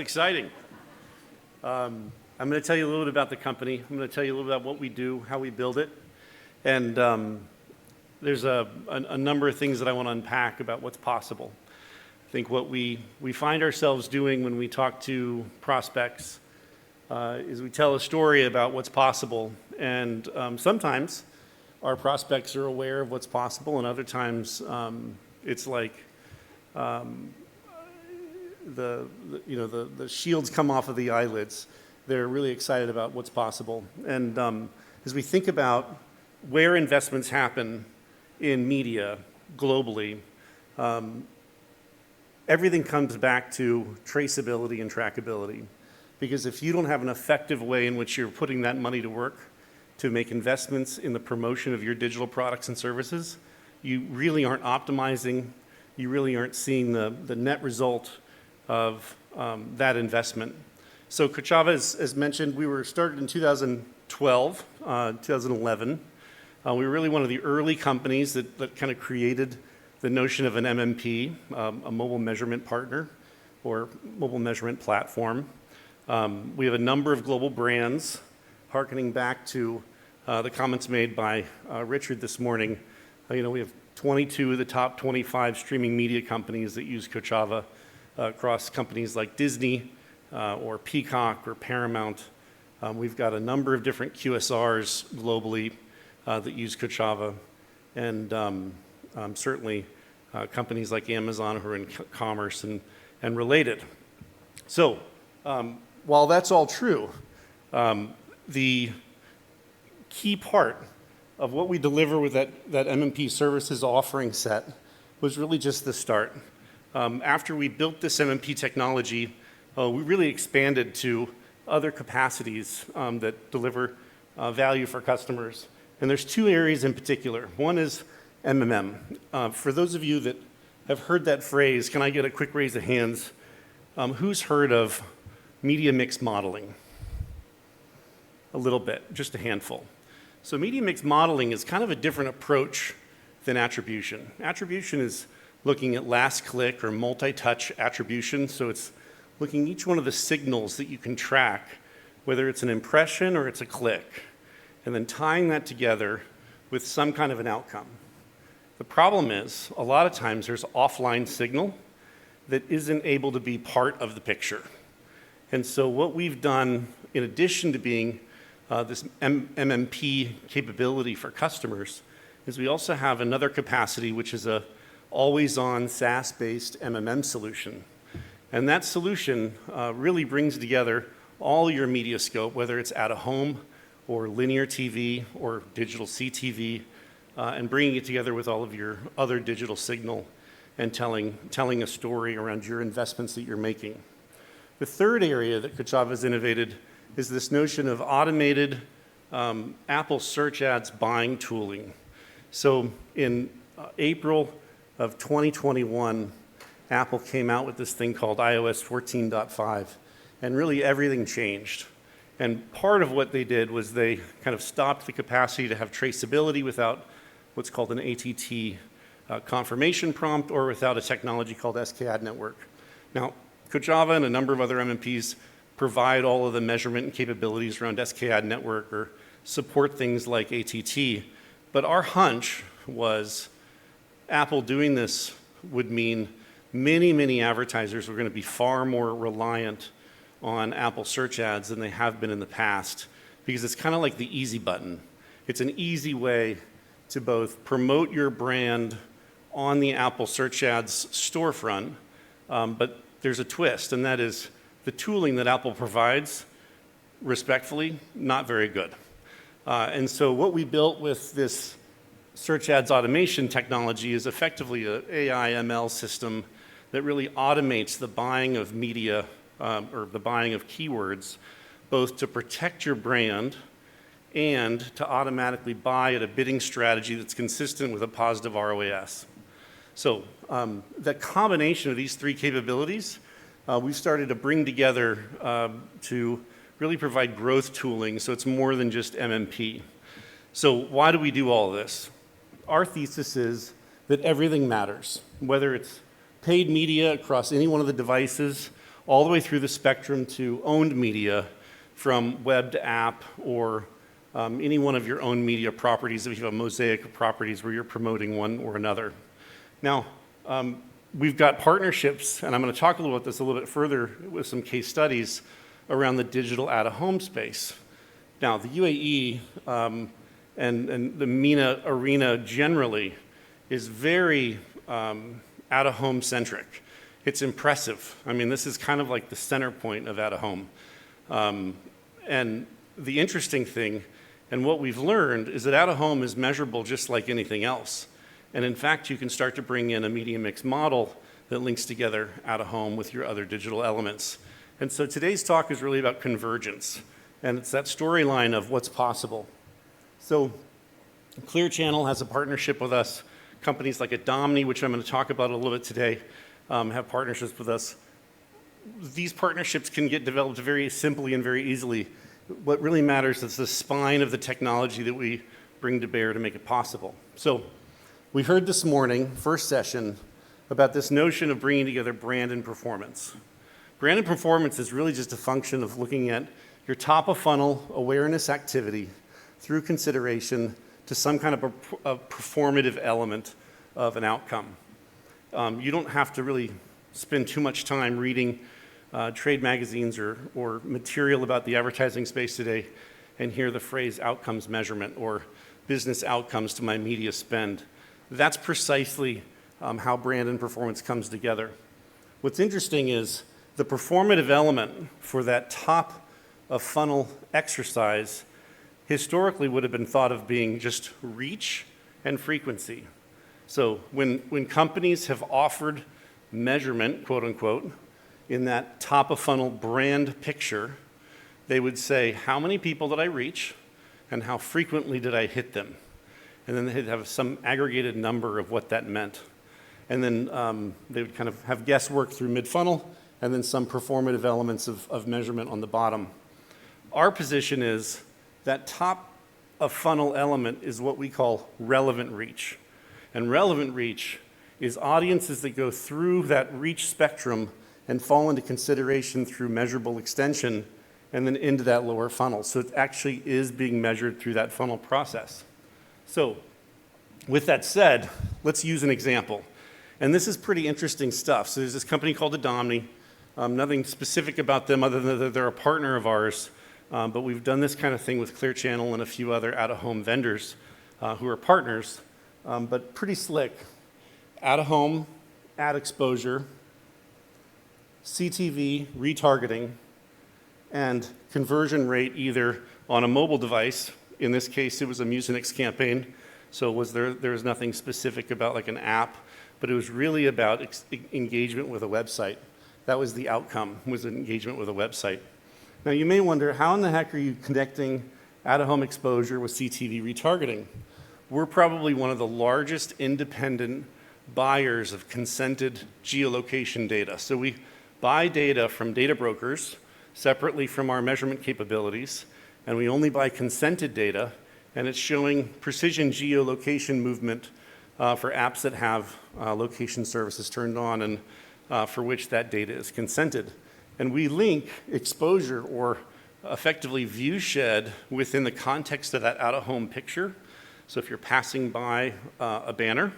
exciting. I'm going to tell you a little bit about the company. I'm going to tell you a little bit about what we do, how we build it. And there's a number of things that I want to unpack about what's possible. I think what we find ourselves doing when we talk to prospects is we tell a story about what's possible. And sometimes our prospects are aware of what's possible, and other times it's like the shields come off of the eyelids. They're really excited about what's possible. And as we think about where investments happen in media globally, everything comes back to traceability and trackability. Because if you don't have an effective way in which you're putting that money to work to make investments in the promotion of your digital products and services, you really aren't optimizing, you really aren't seeing the net result of that investment. So Kochava, as mentioned, we were started in 2012, 2011. We were really one of the early companies that kind of created the notion of an MMP, a mobile measurement partner or mobile measurement platform. We have a number of global brands, hearkening back to the comments made by Richard this morning. We have 22 of the top 25 streaming media companies that use Kochava across companies like Disney or Peacock or Paramount. We've got a number of different QSRs globally that use Kochava, and certainly companies like Amazon who are in commerce and related. So while that's all true, the key part of what we deliver with that MMP services offering set was really just the start. After we built this MMP technology, we really expanded to other capacities that deliver value for customers. And there's two areas in particular. One is MMM. For those of you that have heard that phrase, can I get a quick raise of hands? Who's heard of media mix modeling? A little bit, just a handful. So media mix modeling is kind of a different approach than attribution. Attribution is looking at last click or multi-touch attribution. So it's looking at each one of the signals that you can track, whether it's an impression or it's a click, and then tying that together with some kind of an outcome. The problem is, a lot of times there's offline signal that isn't able to be part of the picture. And so what we've done, in addition to being this MMP capability for customers, is we also have another capacity, which is a always-on SaaS-based MMM solution. And that solution really brings together all your media scope, whether it's out of home or linear TV or digital CTV, and bringing it together with all of your other digital signal and telling a story around your investments that you're making. The third area that Kochava has innovated is this notion of automated Apple search ads buying tooling. So in April of 2021, Apple came out with this thing called iOS 14.5, and really everything changed. And part of what they did was they kind of stopped the capacity to have traceability without what's called an ATT confirmation prompt or without a technology called SKAdNetwork. Now, Kochava and a number of other MMPs provide all of the measurement and capabilities around SKAdNetwork or support things like ATT. But our hunch was Apple doing this would mean many, many advertisers were going to be far more reliant on Apple search ads than they have been in the past, because it's kind of like the easy button. It's an easy way to both promote your brand on the Apple search ads storefront, but there's a twist, and that is the tooling that Apple provides, respectfully, not very good. And so what we built with this search ads automation technology is effectively an AI ML system that really automates the buying of media or the buying of keywords, both to protect your brand and to automatically buy at a bidding strategy that's consistent with a positive ROAS. So the combination of these three capabilities, we've started to bring together to really provide growth tooling, so it's more than just MMP. So why do we do all of this? Our thesis is that everything matters, whether it's paid media across any one of the devices all the way through the spectrum to owned media, from web to app, or any one of your own media properties if you have a mosaic of properties where you're promoting one or another. Now, we've got partnerships, and I'm going to talk a little about this a little bit further with some case studies around the digital out-of-home space. Now, the UAE and the MENA arena generally is very out-of-home centric. It's impressive. I mean, this is kind of like the center point of out-of-home. And the interesting thing, and what we've learned, is that out-of-home is measurable just like anything else. And in fact, you can start to bring in a media mix model that links together out-of-home with your other digital elements. And so today's talk is really about convergence. And it's that storyline of what's possible. So Clear Channel has a partnership with us. Companies like Adomni, which I'm going to talk about a little bit today, have partnerships with us. These partnerships can get developed very simply and very easily. What really matters is the spine of the technology that we bring to bear to make it possible. So we heard this morning, first session, about this notion of bringing together brand and performance. Brand and performance is really just a function of looking at your top of funnel awareness activity through consideration to some kind of a performative element of an outcome. You don't have to really spend too much time reading trade magazines or material about the advertising space today and hear the phrase outcomes measurement or business outcomes to my media spend. That's precisely how brand and performance comes together. What's interesting is the performative element for that top of funnel exercise historically would have been thought of being just reach and frequency. So when companies have offered measurement, quote unquote, in that top of funnel brand picture, they would say, how many people did I reach and how frequently did I hit them? And then they'd have some aggregated number of what that meant. And then they would kind of have guesswork through mid-funnel and then some performative elements of measurement on the bottom. Our position is that top of funnel element is what we call relevant reach. And relevant reach is audiences that go through that reach spectrum and fall into consideration through measurable extension and then into that lower funnel. So it actually is being measured through that funnel process. So with that said, let's use an example. And this is pretty interesting stuff. So there's this company called Adomni. Nothing specific about them other than that they're a partner of ours. But we've done this kind of thing with Clear Channel and a few other out-of-home vendors who are partners, but pretty slick. Out-of-home, ad exposure, CTV, retargeting, and conversion rate either on a mobile device. In this case, it was a Mucinex campaign, so there was nothing specific about like an app, but it was really about engagement with a website. That was the outcome, was engagement with a website. Now you may wonder, how in the heck are you connecting out-of-home exposure with CTV retargeting? We're probably one of the largest independent buyers of consented geolocation data. So we buy data from data brokers separately from our measurement capabilities, and we only buy consented data, and it's showing precision geolocation movement for apps that have location services turned on and for which that data is consented. And we link exposure or effectively view shed within the context of that out-of-home picture. So if you're passing by a banner,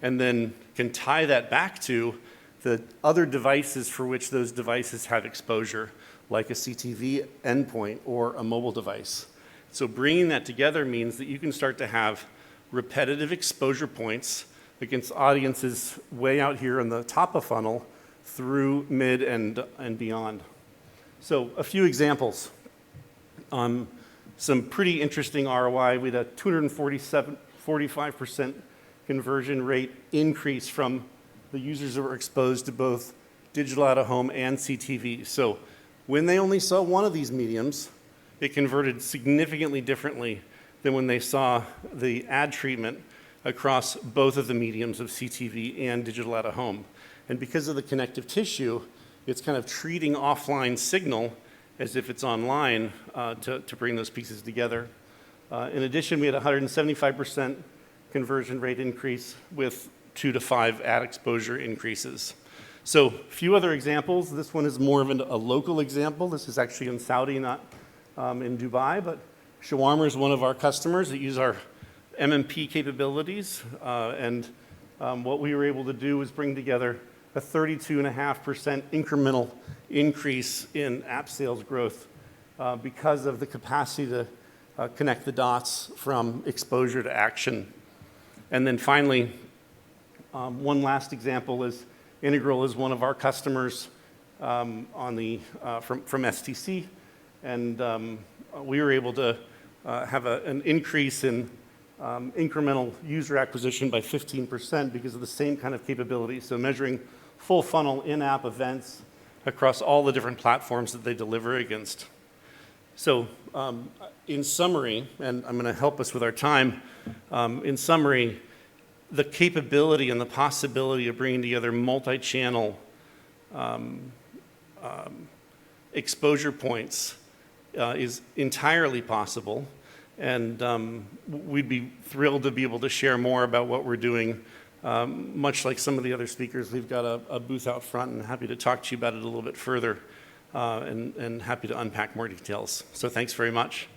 and then can tie that back to the other devices for which those devices have exposure, like a CTV endpoint or a mobile device. So bringing that together means that you can start to have repetitive exposure points against audiences way out here in the top of funnel through mid and beyond. So a few examples. Some pretty interesting ROI. We had a 45% conversion rate increase from the users that were exposed to both digital out-of-home and CTV. So when they only saw one of these mediums, it converted significantly differently than when they saw the ad treatment across both of the mediums of CTV and digital out-of-home. And because of the connective tissue, it's kind of treating offline signal as if it's online to bring those pieces together. In addition, we had a 175% conversion rate increase with 2 to 5 ad exposure increases. So a few other examples. This one is more of a local example. This is actually in Saudi, not in Dubai, but Shawarma is one of our customers that use our MMP capabilities. What we were able to do was bring together a 32.5% incremental increase in app sales growth because of the capacity to connect the dots from exposure to action. And then finally, one last example is Integral is one of our customers from STC, and we were able to have an increase in incremental user acquisition by 15% because of the same kind of capability. So measuring full funnel in-app events across all the different platforms that they deliver against. So in summary, and I'm going to help us with our time, in summary, the capability and the possibility of bringing together multi-channel exposure points is entirely possible. And we'd be thrilled to be able to share more about what we're doing. Much like some of the other speakers, we've got a booth out front and happy to talk to you about it a little bit further and happy to unpack more details. So thanks very much.